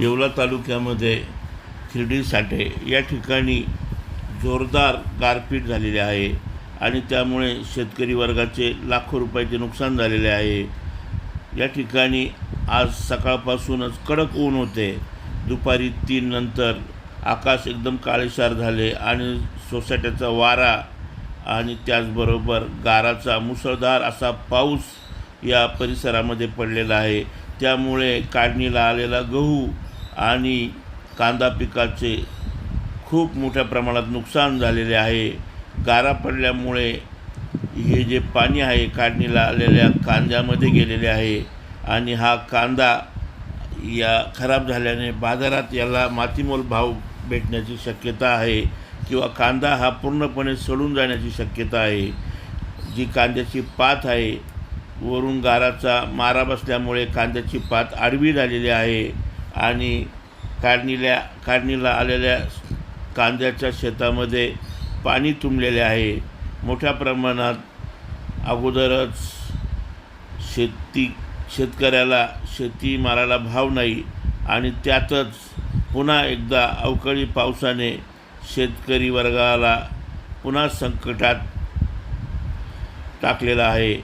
येवला तालुक्यामध्ये खिरडी साठे या ठिकाणी जोरदार गारपीट झालेली आहे आणि त्यामुळे शेतकरी वर्गाचे लाखो रुपयाचे नुकसान झालेले आहे। या ठिकाणी आज सकाळपासूनच कडक ऊन होते। दुपारी 3 नंतर आकाश एकदम काळेशार झाले आणि सोसाट्याचा वारा आणि त्याचबरोबर गाराचा मुसळधार असा पाऊस या परिसरामध्ये पडलेला आहे। त्यामुळे काढणीला आलेला गहू आणि कांदा पिकाचे खूप मोठ्या प्रमाणात नुकसान झालेले आहे। गारा पडल्यामुळे हे जे पाणी आहे काढणीला आलेल्या कांद्यामध्ये गेलेले आहे आणि हा कांदा या खराब झाल्याने बाजारात याला मातीमोल भाव भेटण्याची शक्यता आहे किंवा कांदा हा पूर्णपणे सडून जाण्याची शक्यता आहे। जी कांद्याची पात आहे वरून गाराचा मारा बसल्यामुळे कांद्याची पात आडवी झालेली आहे आणि काढणीला आलेल्या कांद्याच्या शेतामध्ये पाणी तुंबलेले आहे। मोठ्या प्रमाणात अगोदरच शेतकऱ्याला शेतीमालाला भाव नाही आणि त्यातच पुन्हा एकदा अवकाळी पावसाने शेतकरी वर्गाला पुन्हा संकटात टाकलेला आहे।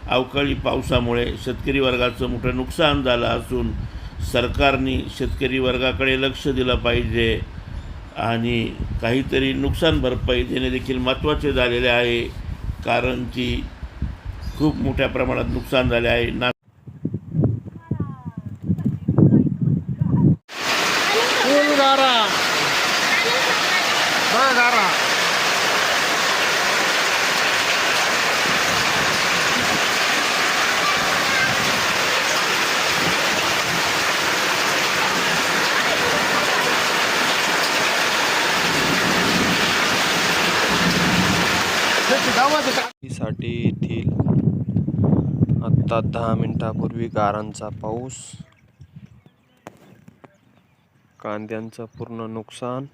अवकाळी पावसामुळे शेतकरी वर्गाचं मोठं नुकसान झालं असून सरकारने शेतकरी वर्गाकडे लक्ष दिलं पाहिजे आणि काहीतरी नुकसान भरपाई देणे देखील महत्त्वाचे झालेले आहे, कारण की खूप मोठ्या प्रमाणात नुकसान झाले आहे। साठी येथील आत्ता 10 मिनिटापूर्वी गारांचा पाऊस, कांद्यांचं पूर्ण नुकसान।